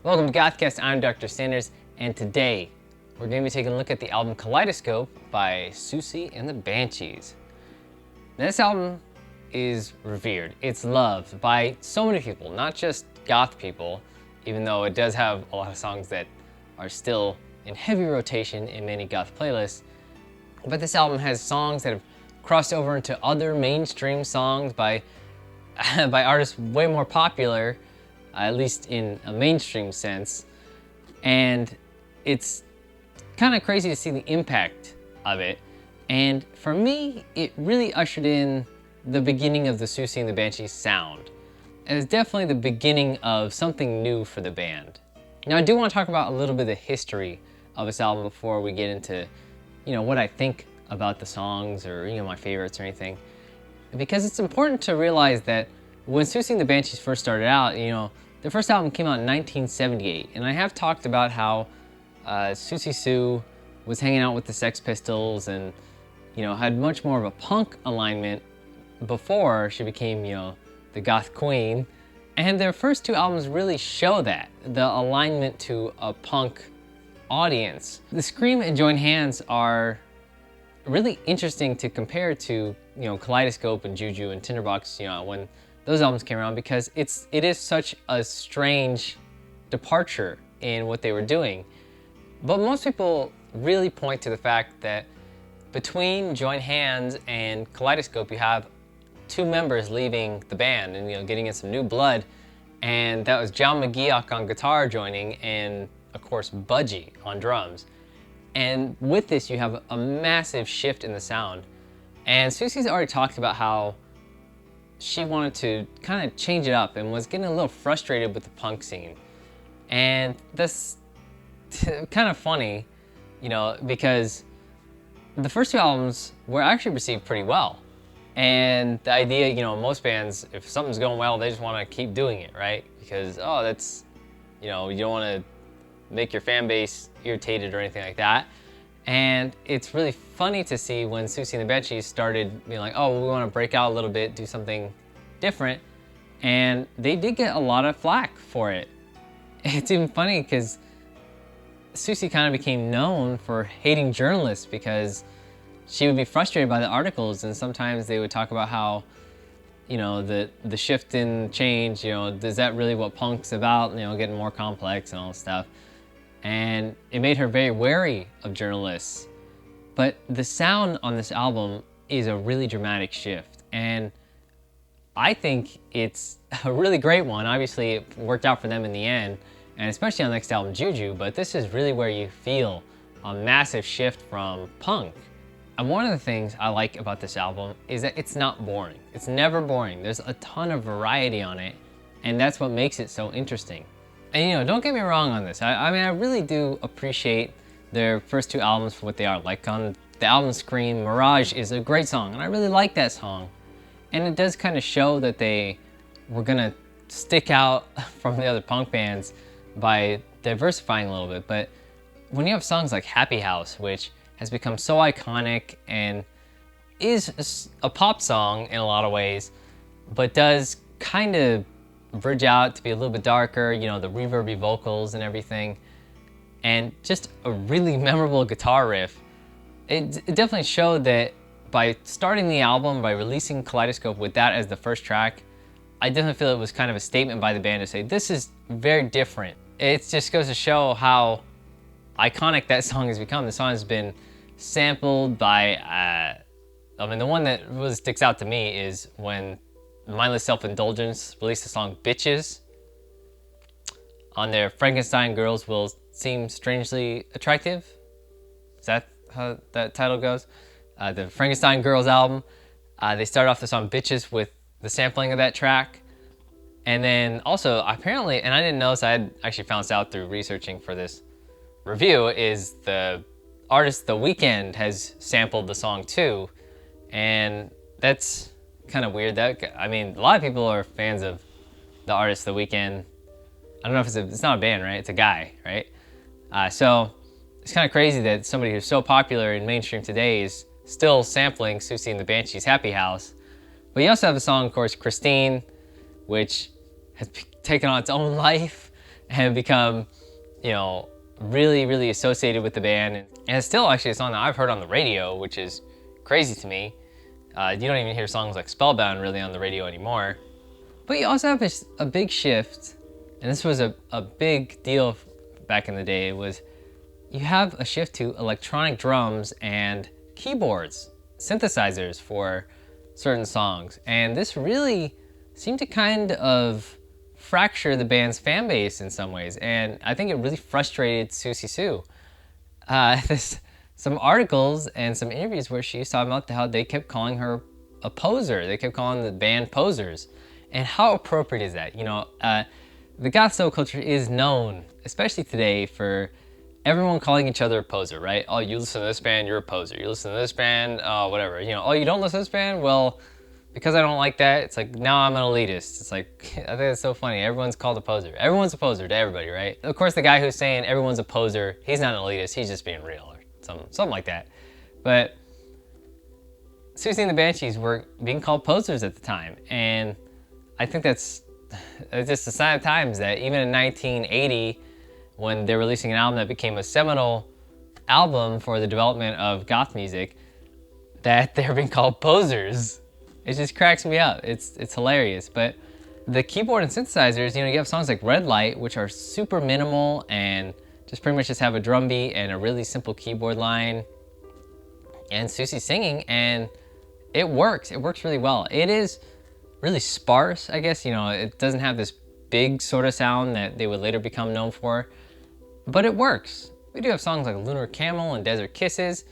Welcome to Gothcast, I'm Dr.Sanders, and today we're going to be taking a look at the album Kaleidoscope by Siouxsie and the Banshees. Now, this album is revered. It's loved by so many people, not just goth people, even though it does have a lot of songs that are still in heavy rotation in many goth playlists. But this album has songs that have crossed over into other mainstream songs by artists way more popular, at least in a mainstream sense. And it's kind of crazy to see the impact of it. And for me, it really ushered in the beginning of the Siouxsie and the Banshees sound. It was definitely the beginning of something new for the band. Now, I do want to talk about a little bit of the history of this album before we get into, what I think about the songs or, my favorites or anything. Because it's important to realize that when Siouxsie and the Banshees first started out, their first album came out in 1978. And I have talked about how Siouxsie Sue was hanging out with the Sex Pistols and, had much more of a punk alignment before she became, the goth queen. And their first two albums really show that, the alignment to a punk audience. The Scream and Join Hands are really interesting to compare to, Kaleidoscope and Juju and Tinderbox, when those albums came around, because it is such a strange departure in what they were doing. But most people really point to the fact that between Join Hands and Kaleidoscope, you have two members leaving the band and getting in some new blood, and that was John McGeoch on guitar joining, and of course Budgie on drums. And with this, you have a massive shift in the sound. And Siouxsie's already talked about how she wanted to kind of change it up and was getting a little frustrated with the punk scene. And that's kind of funny, because the first two albums were actually received pretty well. And the idea, most bands, if something's going well, they just want to keep doing it, right? Because, that's, you don't want to make your fan base irritated or anything like that. And it's really funny to see when Siouxsie and the Banshees started being like, we want to break out a little bit, do something different. And they did get a lot of flack for it. It's even funny because Siouxsie kind of became known for hating journalists because she would be frustrated by the articles, and sometimes they would talk about how, the shift in change, is that really what punk's about? Getting more complex and all this stuff. And it made her very wary of journalists. But the sound on this album is a really dramatic shift. And I think it's a really great one. Obviously, it worked out for them in the end, and especially on the next album, Juju, but this is really where you feel a massive shift from punk. And one of the things I like about this album is that it's not boring. It's never boring. There's a ton of variety on it, and that's what makes it so interesting. And don't get me wrong on this. I mean, I really do appreciate their first two albums for what they are. Like on the album Scream, Mirage is a great song, and I really like that song. And it does kind of show that they were gonna stick out from the other punk bands by diversifying a little bit. But when you have songs like Happy House, which has become so iconic and is a pop song in a lot of ways, but does kind of bridge out to be a little bit darker, the reverby vocals and everything, and just a really memorable guitar riff. It definitely showed that by starting the album, by releasing Kaleidoscope with that as the first track, I definitely feel it was kind of a statement by the band to say, this is very different. It just goes to show how iconic that song has become. The song has been sampled by, the one that really sticks out to me is when Mindless Self-Indulgence released the song Bitches on their Frankenstein Girls Will Seem Strangely Attractive. Is that how that title goes? The Frankenstein Girls album. They started off the song Bitches with the sampling of that track. And then also, apparently, and I didn't know this, I had actually found this out through researching for this review, is the artist The Weeknd has sampled the song too. And that's kind of weird. A lot of people are fans of the artist The Weeknd. I don't know if it's not a band, right? It's a guy, right? So it's kind of crazy that somebody who's so popular in mainstream today is still sampling Siouxsie and the Banshees' Happy House. But you also have the song, of course, Christine, which has taken on its own life and become, you know, really, really associated with the band. And it's still actually a song that I've heard on the radio, which is crazy to me. You don't even hear songs like Spellbound really on the radio anymore. But you also have a big shift, and this was a big deal back in the day, was you have a shift to electronic drums and keyboards, synthesizers for certain songs. And this really seemed to kind of fracture the band's fan base in some ways. And I think it really frustrated Siouxsie Sioux. There's some articles and some interviews where she was talking about how they kept calling her a poser. They kept calling the band posers. And how appropriate is that? You know, the goth soul culture is known, especially today, for everyone calling each other a poser, right? Oh, you listen to this band, you're a poser. You listen to this band, oh, whatever. You know, oh, you don't listen to this band? Well, because I don't like that, it's like, now I'm an elitist. It's like, I think it's so funny. Everyone's called a poser. Everyone's a poser to everybody, right? Of course, the guy who's saying everyone's a poser, he's not an elitist, he's just being real or something like that. But Siouxsie and the Banshees were being called posers at the time. And I think that's just a sign of times that even in 1980, when they're releasing an album that became a seminal album for the development of goth music, that they're being called posers. It just cracks me up. It's hilarious. But the keyboard and synthesizers, you know, you have songs like Red Light, which are super minimal and just pretty much just have a drum beat and a really simple keyboard line, and Siouxsie singing, and it works. It works really well. It is really sparse, I guess. You know, it doesn't have this big sort of sound that they would later become known for, but it works. We do have songs like Lunar Camel and Desert Kisses,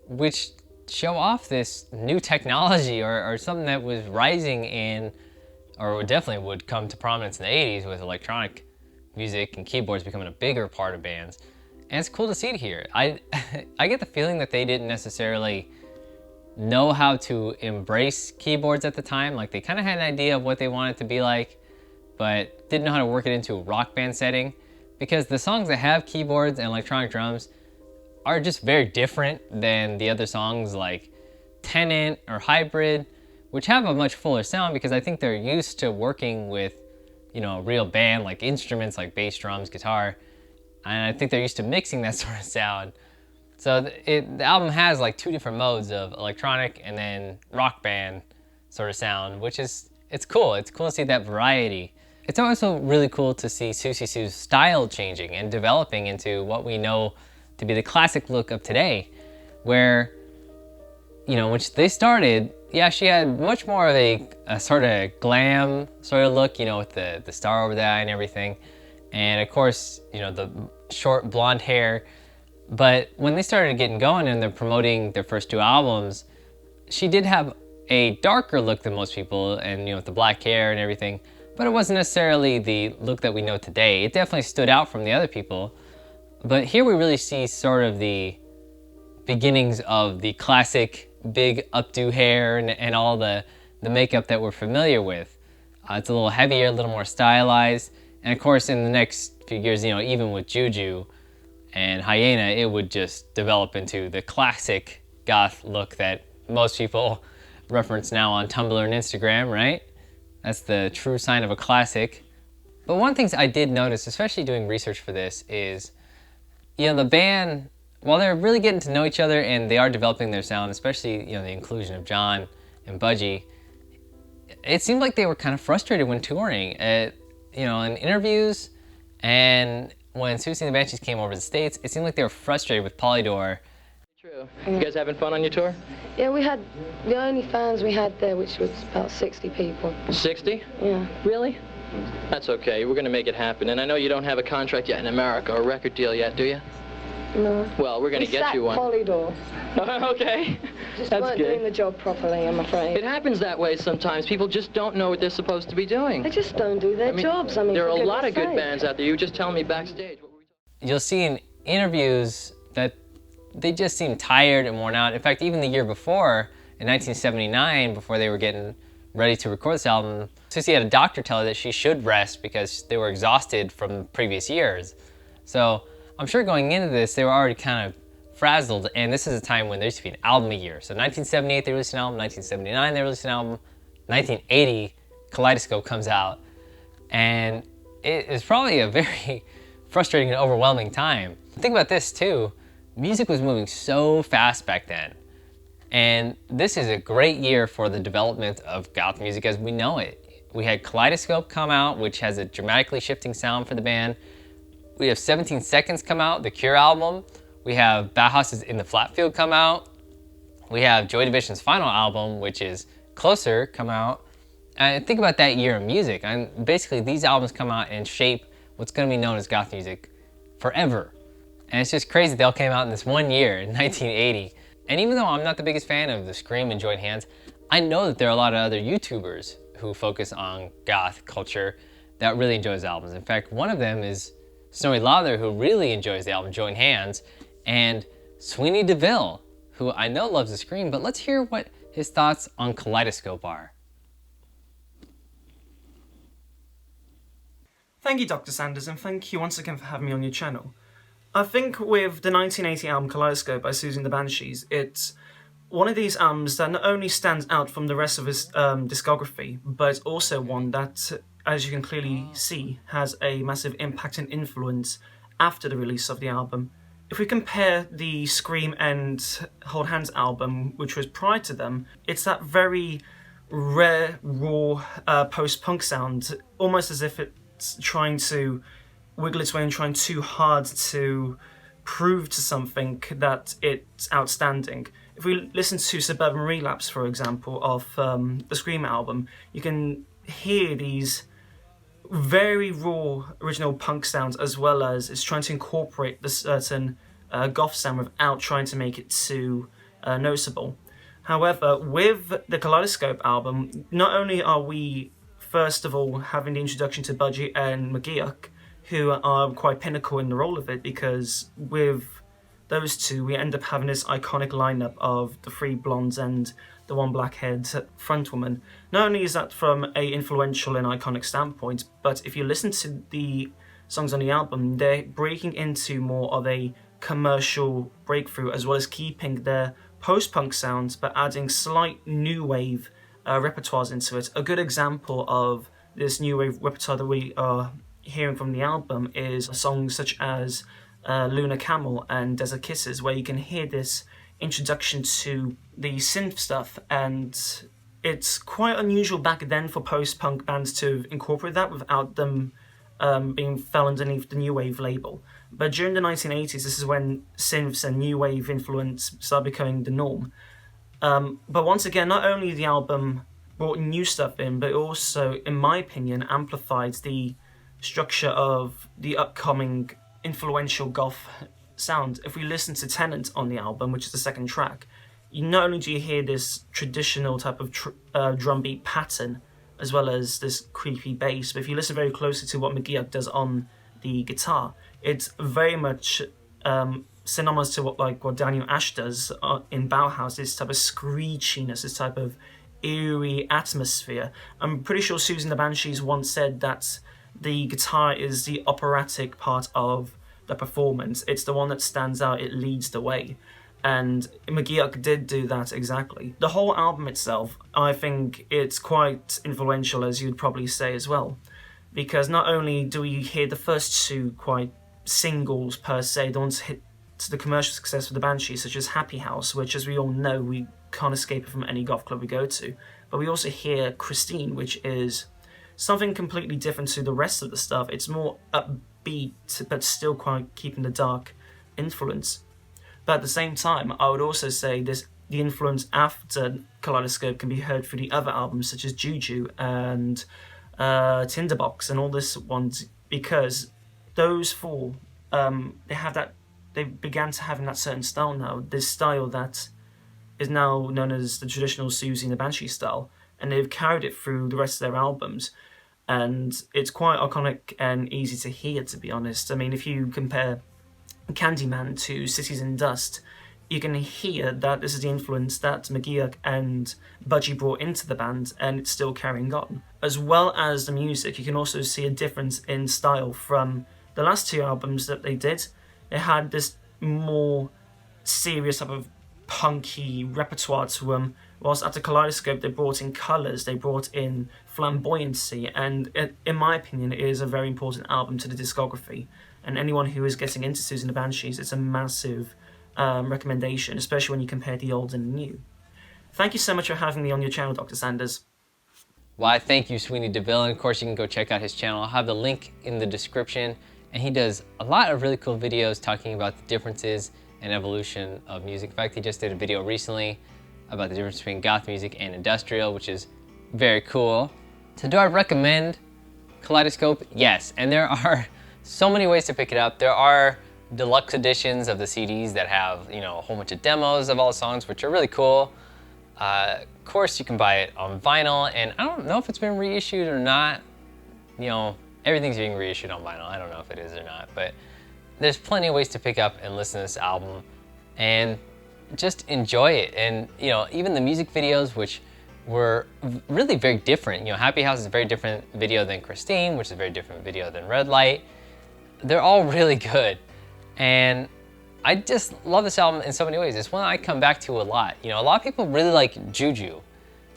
which show off this new technology or something that was rising in, or definitely would come to prominence in the 80s with electronic music and keyboards becoming a bigger part of bands. And it's cool to see it here. I get the feeling that they didn't necessarily know how to embrace keyboards at the time. Like, they kind of had an idea of what they wanted it to be like, but didn't know how to work it into a rock band setting, because the songs that have keyboards and electronic drums are just very different than the other songs like Tenant or Hybrid, which have a much fuller sound because I think they're used to working with, you know, a real band, like instruments like bass, drums, guitar, and I think they're used to mixing that sort of sound. So the album has like two different modes of electronic and then rock band sort of sound, which is, it's cool. It's cool to see that variety. It's also really cool to see Siouxsie Sioux's style changing and developing into what we know to be the classic look of today, where, you know, when they started, yeah, she had much more of a sort of glam sort of look, you know, with the star over the eye and everything. And of course, you know, the short blonde hair. But when they started getting going and they're promoting their first two albums, she did have a darker look than most people, and, you know, with the black hair and everything, but it wasn't necessarily the look that we know today. It definitely stood out from the other people. But here we really see sort of the beginnings of the classic big updo hair and all the makeup that we're familiar with. It's a little heavier, a little more stylized. And of course, in the next few years, you know, even with Juju and Hyena, it would just develop into the classic goth look that most people reference now on Tumblr and Instagram, right? That's the true sign of a classic. But one thing I did notice, especially doing research for this, is, you know, the band, while they're really getting to know each other and they are developing their sound, especially, you know, the inclusion of John and Budgie, it seemed like they were kind of frustrated when touring. You know, in interviews, and when Siouxsie and the Banshees came over to the States, it seemed like they were frustrated with Polydor. True. You guys having fun on your tour? Yeah, we had, the only fans we had there, which was about 60 people. 60? Yeah. Really? That's okay. We're going to make it happen. And I know you don't have a contract yet in America or a record deal yet, do you? No. Well, we're going to get you one. Polydor. Okay. Just That's weren't good. doing the job properly, I'm afraid. It happens that way sometimes. People just don't know what they're supposed to be doing. They just don't do their jobs. I mean, there are for a lot of goodness good sake. bands out there. You were just telling me backstage. What were we talking You'll see in interviews that they just seem tired and worn out. In fact, even the year before, in 1979, before they were getting ready to record this album, Siouxsie had a doctor tell her that she should rest because they were exhausted from previous years. So I'm sure going into this, they were already kind of frazzled, and this is a time when there used to be an album a year. So 1978, they released an album, 1979, they released an album, 1980, Kaleidoscope comes out, and it is probably a very frustrating and overwhelming time. Think about this too. Music was moving so fast back then. And this is a great year for the development of goth music as we know it. We had Kaleidoscope come out, which has a dramatically shifting sound for the band. We have 17 Seconds come out, the Cure album. We have Bauhaus's In the Flat Field come out. We have Joy Division's final album, which is Closer, come out. And think about that year of music. And basically these albums come out and shape what's going to be known as goth music forever. And it's just crazy they all came out in this one year, in 1980. And even though I'm not the biggest fan of the Scream and Joint Hands, I know that there are a lot of other YouTubers who focus on goth culture that really enjoys albums. In fact, one of them is Snowy Lawler, who really enjoys the album Joint Hands, and Sweeney Deville, who I know loves the Scream, but let's hear what his thoughts on Kaleidoscope are. Thank you, Dr. Sanders, and thank you once again for having me on your channel. I think with the 1980 album Kaleidoscope by Siouxsie and the Banshees, it's one of these albums that not only stands out from the rest of his discography, but also one that, as you can clearly see, has a massive impact and influence after the release of the album. If we compare the Scream and Hold Hands album, which was prior to them, it's that very rare, raw post-punk sound, almost as if it's trying to wiggle its way and trying too hard to prove to something that it's outstanding. If we listen to Suburban Relapse, for example, of the Scream album, you can hear these very raw original punk sounds, as well as it's trying to incorporate the certain goth sound without trying to make it too noticeable. However, with the Kaleidoscope album, not only are we first of all having the introduction to Budgie and McGeoch, who are quite pinnacle in the role of it, because with those two we end up having this iconic lineup of the three blondes and the one black-haired frontwoman. Not only is that from a influential and iconic standpoint, but if you listen to the songs on the album, they're breaking into more of a commercial breakthrough, as well as keeping their post-punk sounds but adding slight new wave repertoires into it. A good example of this new wave repertoire that we are hearing from the album is songs such as Lunar Camel and Desert Kisses, where you can hear this introduction to the synth stuff, and it's quite unusual back then for post-punk bands to incorporate that without them being fell underneath the new wave label. But during the 1980s, this is when synths and new wave influence started becoming the norm. But once again, not only the album brought new stuff in, but also, in my opinion, amplified the structure of the upcoming influential goth sound. If we listen to Tenant on the album, which is the second track, not only do you hear this traditional type of drum beat pattern, as well as this creepy bass, but if you listen very closely to what McGeoch does on the guitar, it's very much synonymous to what Daniel Ash does in Bauhaus, this type of screechiness, this type of eerie atmosphere. I'm pretty sure Siouxsie and the Banshees once said that the guitar is the operatic part of the performance. It's the one that stands out, it leads the way. And McGeoch did do that exactly. The whole album itself, I think it's quite influential, as you'd probably say as well. Because not only do we hear the first two quite singles per se, the ones hit to the commercial success of the Banshees, such as Happy House, which, as we all know, we can't escape it from any goth club we go to. But we also hear Christine, which is something completely different to the rest of the stuff. It's more upbeat, but still quite keeping the dark influence. But at the same time, I would also say the influence after Kaleidoscope can be heard through the other albums, such as Juju and Tinderbox and all this ones, because those four, they began to have that certain style now, this style that is now known as the traditional Siouxsie and the Banshee style, and they've carried it through the rest of their albums, and it's quite iconic and easy to hear, to be honest. I mean, if you compare Candyman to Cities in Dust, you can hear that this is the influence that McGeoch and Budgie brought into the band, and it's still carrying on. As well as the music, you can also see a difference in style from the last two albums that they did. They had this more serious type of punky repertoire to them, whilst at the Kaleidoscope they brought in colours, they brought in flamboyancy, and in my opinion it is a very important album to the discography. And anyone who is getting into Siouxsie and the Banshees, it's a massive recommendation, especially when you compare the old and the new. Thank you so much for having me on your channel, Dr. Sanders. Why, thank you, Sweeney Deville. And of course, you can go check out his channel. I'll have the link in the description. And he does a lot of really cool videos talking about the differences and evolution of music. In fact, he just did a video recently about the difference between goth music and industrial, which is very cool. So do I recommend Kaleidoscope? Yes, and there are so many ways to pick it up. There are deluxe editions of the CDs that have, you know, a whole bunch of demos of all the songs, which are really cool. Of course, you can buy it on vinyl, and I don't know if it's been reissued or not. You know, everything's being reissued on vinyl. I don't know if it is or not, but there's plenty of ways to pick up and listen to this album and just enjoy it. And, you know, even the music videos, which were really very different. You know, Happy House is a very different video than Christine, which is a very different video than Red Light. They're all really good. And I just love this album in so many ways. It's one I come back to a lot. You know, a lot of people really like Juju,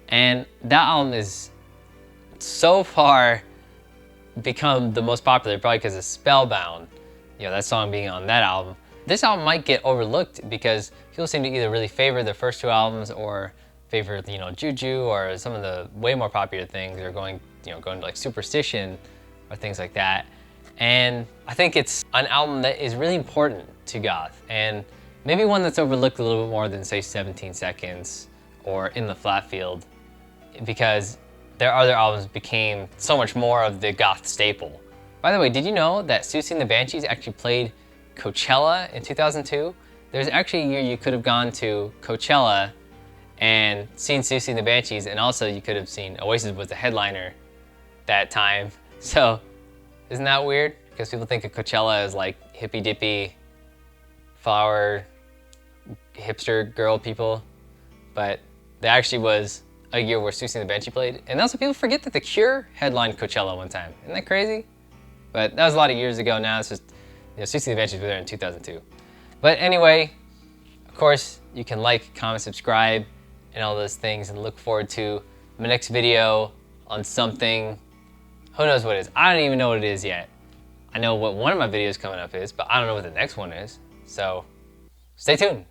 and that album is so far become the most popular, probably because of Spellbound, you know, that song being on that album. This album might get overlooked because people seem to either really favor the first two albums or favor, you know, Juju or some of the way more popular things, or going to like Superstition or things like that. And I think it's an album that is really important to goth, and maybe one that's overlooked a little bit more than, say, 17 Seconds or In the Flat Field, because their other albums became so much more of the goth staple. By the way, did you know that Siouxsie and the Banshees actually played Coachella in 2002? There's actually a year you could have gone to Coachella and seen Siouxsie and the Banshees, and also you could have seen Oasis was the headliner that time. So isn't that weird? Because people think of Coachella as like hippy dippy, flower, hipster girl people, but there actually was a year where Siouxsie and the Banshees played. And also people forget that The Cure headlined Coachella one time. Isn't that crazy? But that was a lot of years ago. Now it's just, you know, Siouxsie and the Banshees were there in 2002. But anyway, of course, you can like, comment, subscribe, and all those things, and look forward to my next video on something. Who knows what it is? I don't even know what it is yet. I know what one of my videos coming up is, but I don't know what the next one is. So stay tuned.